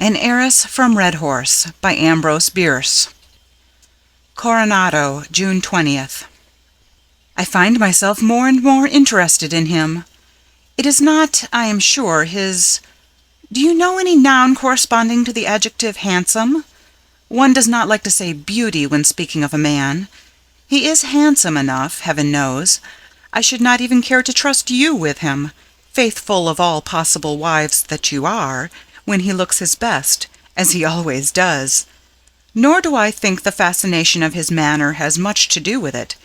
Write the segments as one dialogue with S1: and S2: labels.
S1: An Heiress from Redhorse by Ambrose Bierce. Coronado, June 20th. I find myself more and more interested in him. It is not, I am sure, his... Do you know any noun corresponding to the adjective handsome? One does not like to say beauty when speaking of a man. He is handsome enough, heaven knows. I should not even care to trust you with him, faithful of all possible wives that you are, when he looks his best, as he always does. Nor do I think the fascination of his manner has much to do with it.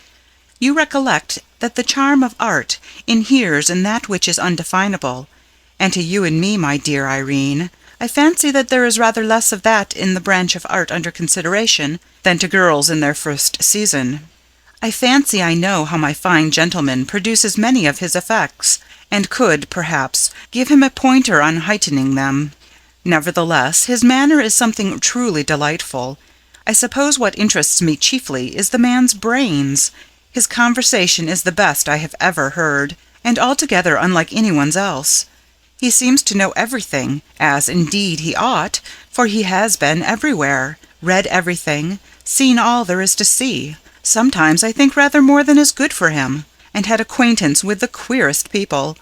S1: You recollect that the charm of art inheres in that which is undefinable, and to you and me, my dear Irene, I fancy that there is rather less of that in the branch of art under consideration than to girls in their first season. I fancy I know how my fine gentleman produces many of his effects, and could, perhaps, give him a pointer on heightening them. Nevertheless, his manner is something truly delightful. I suppose what interests me chiefly is the man's brains. His conversation is the best I have ever heard, and altogether unlike anyone's else. He seems to know everything, as indeed he ought, for he has been everywhere, read everything, seen all there is to see, sometimes I think rather more than is good for him, and had acquaintance with the queerest people.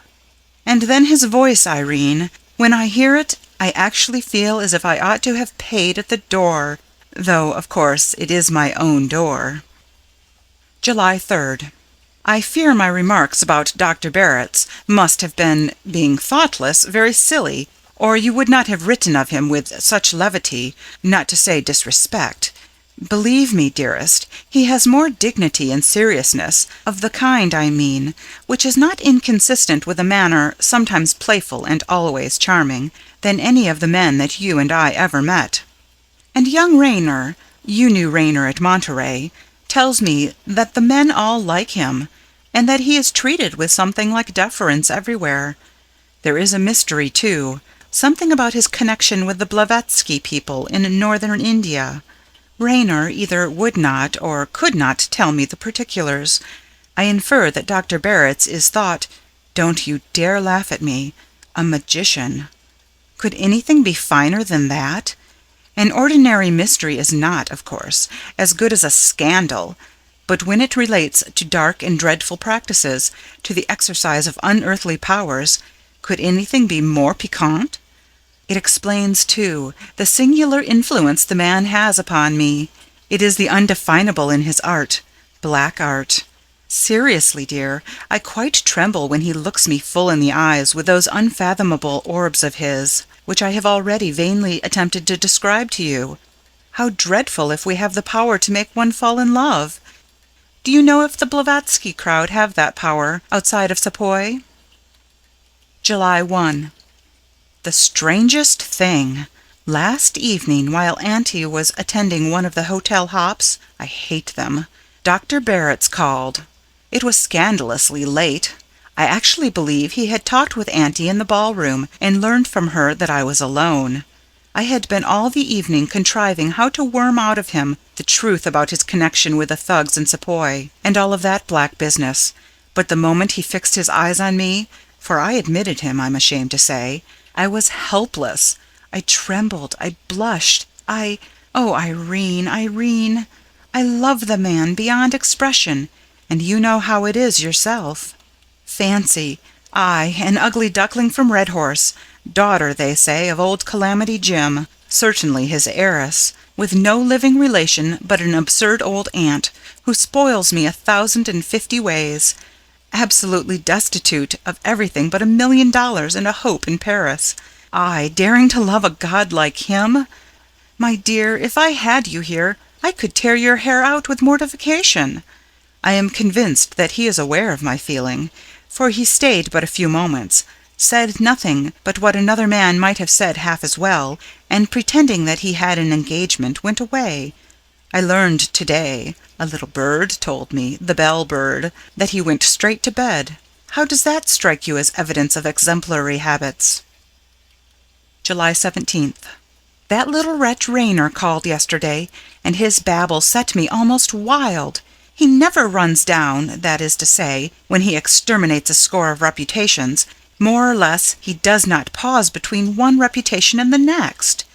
S1: And then his voice, Irene, when I hear it, I actually feel as if I ought to have paid at the door, though, of course, it is my own door. July 3rd. I fear my remarks about Dr. Barrett's must have been, being thoughtless, very silly, or you would not have written of him with such levity, not to say disrespect. Believe me, dearest, he has more dignity and seriousness, of the kind, I mean, which is not inconsistent with a manner sometimes playful and always charming, than any of the men that you and I ever met. And young Raynor, you knew Raynor at Monterey, tells me that the men all like him, and that he is treated with something like deference everywhere. There is a mystery, too, something about his connection with the Blavatsky people in northern India. Raynor either would not or could not tell me the particulars. I infer that Dr. Barrett's is thought, don't you dare laugh at me, a magician. Could anything be finer than that? An ordinary mystery is not, of course, as good as a scandal, but when it relates to dark and dreadful practices, to the exercise of unearthly powers, could anything be more piquant? It explains, too, the singular influence the man has upon me. It is the undefinable in his art, black art. Seriously, dear, I quite tremble when he looks me full in the eyes with those unfathomable orbs of his, which I have already vainly attempted to describe to you. How dreadful if we have the power to make one fall in love! Do you know if the Blavatsky crowd have that power outside of Sepoy? July 1. The strangest thing! Last evening, while Auntie was attending one of the hotel hops, I hate them, Dr. Barrett's called. It was scandalously late. I actually believe he had talked with Auntie in the ballroom, and learned from her that I was alone. I had been all the evening contriving how to worm out of him the truth about his connection with the thugs in Sepoy, and all of that black business, but the moment he fixed his eyes on me, for I admitted him, I'm ashamed to say, I was helpless. I trembled, I blushed, oh, Irene, Irene, I love the man beyond expression, and you know how it is yourself. Fancy, I, an ugly duckling from Redhorse, daughter, they say, of old Calamity Jim, certainly his heiress, with no living relation but an absurd old aunt, who spoils me 1,050 ways, absolutely destitute of everything but $1 million and a hope in Paris. I daring to love a god like him! My dear, if I had you here, I could tear your hair out with mortification. I am convinced that he is aware of my feeling, for he stayed but a few moments, said nothing but what another man might have said half as well, and pretending that he had an engagement, went away. I learned today, a little bird told me, the bell bird, that he went straight to bed. How does that strike you as evidence of exemplary habits? July 17th. That little wretch Raynor called yesterday, and his babble set me almost wild. He never runs down, that is to say, when he exterminates a score of reputations. More or less, he does not pause between one reputation and the next.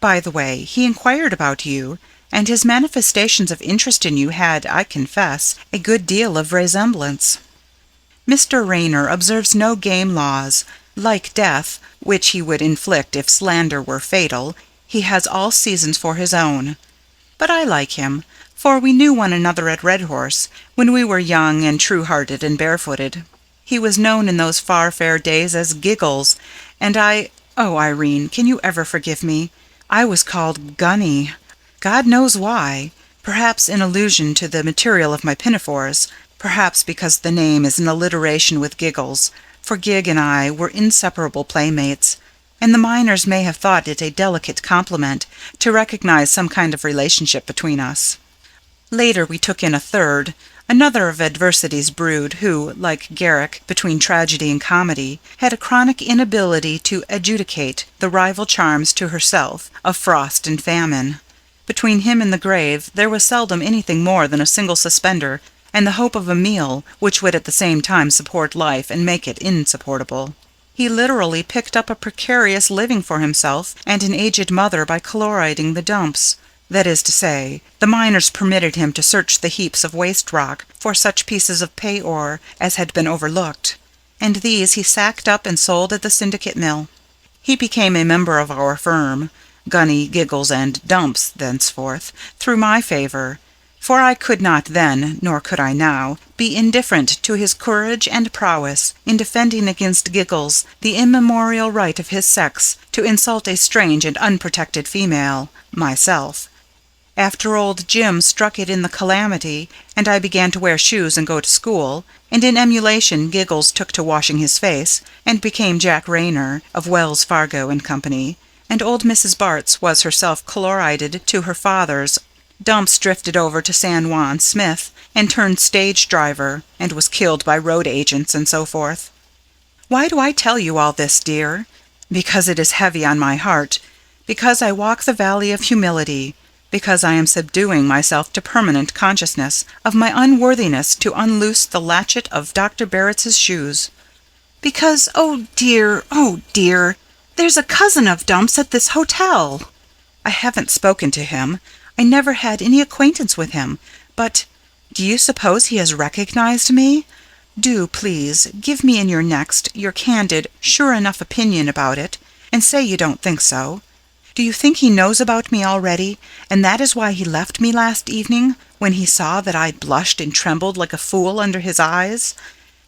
S1: By the way, he inquired about you, and his manifestations of interest in you had, I confess, a good deal of resemblance. Mr. Raynor observes no game laws. Like death, which he would inflict if slander were fatal, he has all seasons for his own. But I like him, for we knew one another at Redhorse, when we were young and true-hearted and barefooted. He was known in those far fair days as Giggles, and oh, Irene, can you ever forgive me? I was called Gunny. God knows why. Perhaps in allusion to the material of my pinafores, perhaps because the name is an alliteration with Giggles, for Gig and I were inseparable playmates, and the miners may have thought it a delicate compliment to recognize some kind of relationship between us. Later we took in a third, another of adversity's brood, who, like Garrick between tragedy and comedy, had a chronic inability to adjudicate the rival charms to herself of frost and famine. Between him and the grave there was seldom anything more than a single suspender and the hope of a meal which would at the same time support life and make it insupportable. He literally picked up a precarious living for himself and an aged mother by chloriding the dumps. That is to say, the miners permitted him to search the heaps of waste rock for such pieces of pay ore as had been overlooked, and these he sacked up and sold at the syndicate mill. He became a member of our firm, Gunny, Giggles, and Dumps, thenceforth, through my favour, for I could not then, nor could I now, be indifferent to his courage and prowess in defending against Giggles the immemorial right of his sex to insult a strange and unprotected female, myself. After old Jim struck it in the calamity, and I began to wear shoes and go to school, and in emulation Giggles took to washing his face, and became Jack Raynor, of Wells, Fargo and Company, and old Mrs. Bartz was herself chlorided to her father's, Dumps drifted over to San Juan Smith, and turned stage driver, and was killed by road agents, and so forth. Why do I tell you all this, dear? Because it is heavy on my heart, because I walk the valley of humility, because I am subduing myself to permanent consciousness of my unworthiness to unloose the latchet of Dr. Barrett's shoes. Because, oh dear, there's a cousin of Dumps at this hotel. I haven't spoken to him. I never had any acquaintance with him, but do you suppose he has recognized me? Do, please, give me in your next your candid, sure enough opinion about it, and say you don't think so. Do you think he knows about me already, and that is why he left me last evening, when he saw that I blushed and trembled like a fool under his eyes?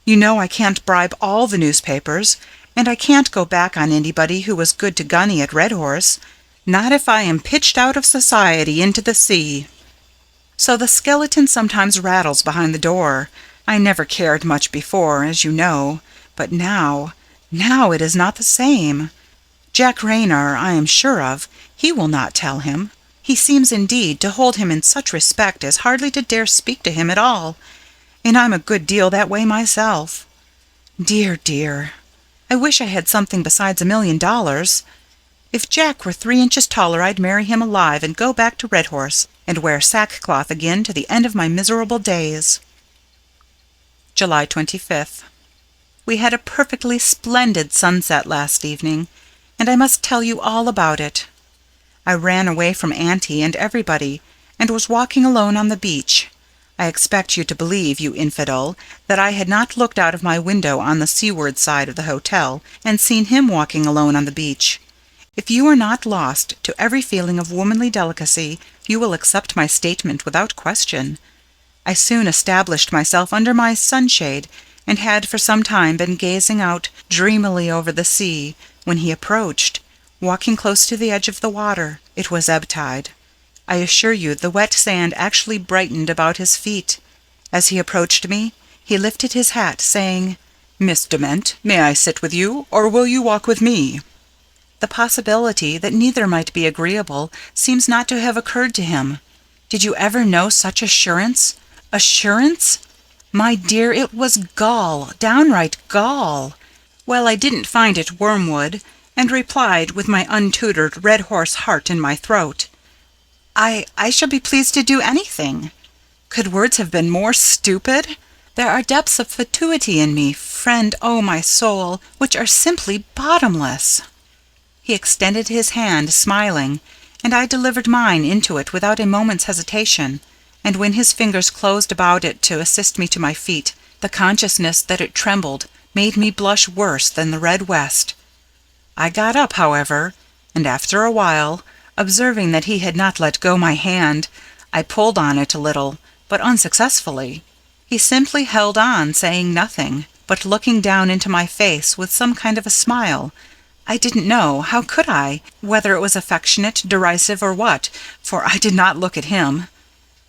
S1: You know I can't bribe all the newspapers, and I can't go back on anybody who was good to Gunny at Redhorse, not if I am pitched out of society into the sea. So the skeleton sometimes rattles behind the door. I never cared much before, as you know, but now it is not the same. Jack Raynor, I am sure of, he will not tell him. He seems indeed to hold him in such respect as hardly to dare speak to him at all, and I'm a good deal that way myself. Dear, I wish I had something besides $1 million. If Jack were 3 inches taller, I'd marry him alive and go back to Redhorse and wear sackcloth again to the end of my miserable days. July 25th. We had a perfectly splendid sunset last evening, and I must tell you all about it. I ran away from Auntie and everybody, and was walking alone on the beach. I expect you to believe, you infidel, that I had not looked out of my window on the seaward side of the hotel and seen him walking alone on the beach. If you are not lost to every feeling of womanly delicacy, you will accept my statement without question. I soon established myself under my sunshade, and had for some time been gazing out dreamily over the sea, when he approached, walking close to the edge of the water. It was ebb tide. I assure you the wet sand actually brightened about his feet. As he approached me, he lifted his hat, saying, "Miss Dement, may I sit with you, or will you walk with me?" The possibility that neither might be agreeable seems not to have occurred to him. Did you ever know such assurance? Assurance? My dear, it was gall, downright gall. Well, I didn't find it wormwood, and replied with my untutored Redhorse heart in my throat, I shall be pleased to do anything. Could words have been more stupid? There are depths of fatuity in me, friend, oh my soul, which are simply bottomless. He extended his hand, smiling, and I delivered mine into it without a moment's hesitation, and when his fingers closed about it to assist me to my feet, the consciousness that it trembled made me blush worse than the red west. I got up, however, and after a while, observing that he had not let go my hand, I pulled on it a little, but unsuccessfully. He simply held on, saying nothing, but looking down into my face with some kind of a smile. I didn't know, how could I, whether it was affectionate, derisive, or what, for I did not look at him.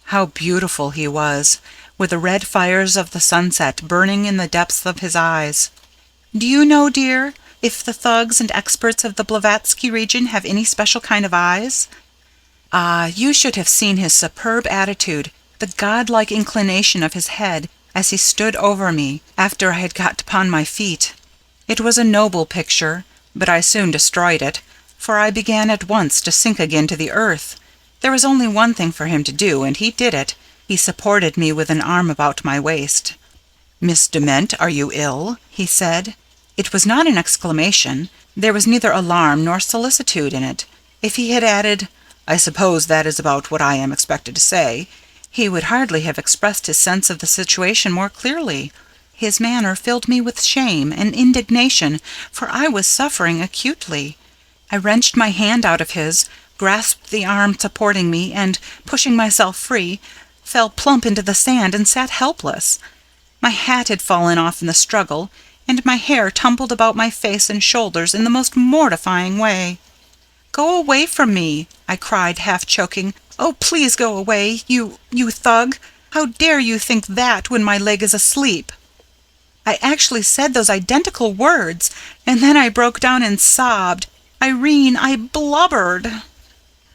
S1: How beautiful he was, with the red fires of the sunset burning in the depths of his eyes. Do you know, dear, if the thugs and experts of the Blavatsky region have any special kind of eyes? Ah, you should have seen his superb attitude, the godlike inclination of his head as he stood over me after I had got upon my feet. It was a noble picture, but I soon destroyed it, for I began at once to sink again to the earth. There was only one thing for him to do, and he did it. He supported me with an arm about my waist. "Miss Dement, are you ill?" he said. It was not an exclamation. There was neither alarm nor solicitude in it. If he had added, "I suppose that is about what I am expected to say," he would hardly have expressed his sense of the situation more clearly. His manner filled me with shame and indignation, for I was suffering acutely. I wrenched my hand out of his, grasped the arm supporting me, and, pushing myself free, fell plump into the sand and sat helpless. My hat had fallen off in the struggle, and my hair tumbled about my face and shoulders in the most mortifying way. "Go away from me!" I cried, half choking. "Oh, please go away, you thug! How dare you think that when my leg is asleep?" I actually said those identical words, and then I broke down and sobbed. "Irene, I blubbered!"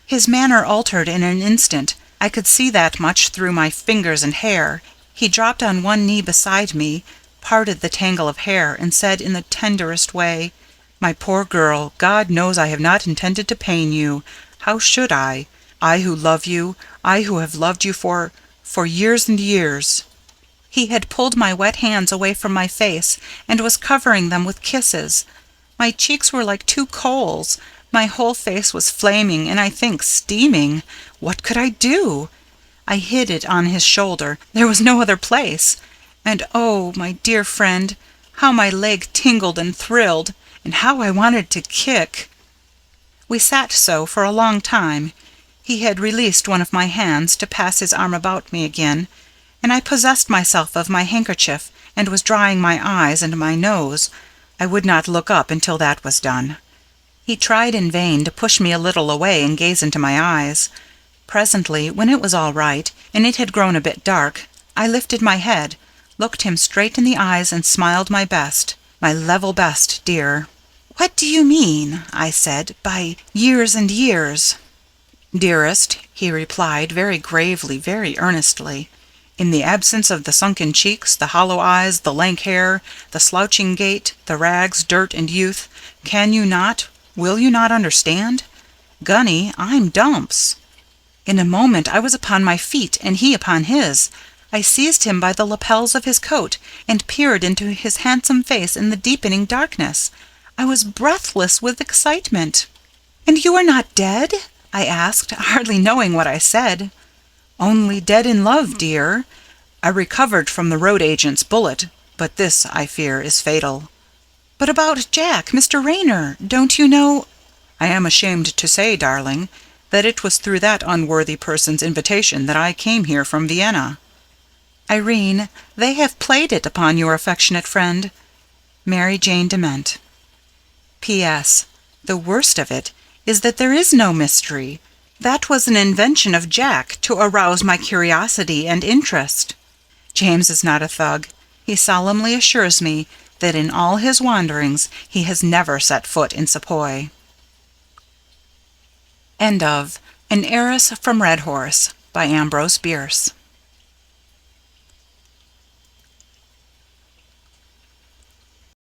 S1: His manner altered in an instant. I could see that much through my fingers and hair. He dropped on one knee beside me, parted the tangle of hair, and said in the tenderest way, "My poor girl, God knows I have not intended to pain you. How should I? I who love you, I who have loved you for years and years." He had pulled my wet hands away from my face, and was covering them with kisses. My cheeks were like two coals. My whole face was flaming, and I think steaming. What could I do? I hid it on his shoulder. There was no other place. And oh, my dear friend, how my leg tingled and thrilled, and how I wanted to kick! We sat so for a long time. He had released one of my hands to pass his arm about me again, and I possessed myself of my handkerchief and was drying my eyes and my nose. I would not look up until that was done. He tried in vain to push me a little away and gaze into my eyes. Presently, when it was all right, and it had grown a bit dark, I lifted my head, looked him straight in the eyes, and smiled my best, my level best, dear. "What do you mean," I said, "by years and years?" "Dearest," he replied, very gravely, very earnestly, "in the absence of the sunken cheeks, the hollow eyes, the lank hair, the slouching gait, the rags, dirt, and youth, will you not understand? Gunny, I'm Dumps." In a moment I was upon my feet, and he upon his. I seized him by the lapels of his coat, and peered into his handsome face in the deepening darkness. I was breathless with excitement. "And you are not dead?" I asked, hardly knowing what I said. "Only dead in love, dear. I recovered from the road agent's bullet, but this, I fear, is fatal." "But about Jack, Mr. Raynor, don't you know—" "I am ashamed to say, darling, that it was through that unworthy person's invitation that I came here from Vienna." "Irene, they have played it upon your affectionate friend, Mary Jane Dement. P.S. The worst of it is that there is no mystery. That was an invention of Jack to arouse my curiosity and interest. James is not a thug. He solemnly assures me that in all his wanderings he has never set foot in Sepoy. End of An Heiress from Redhorse by Ambrose Bierce.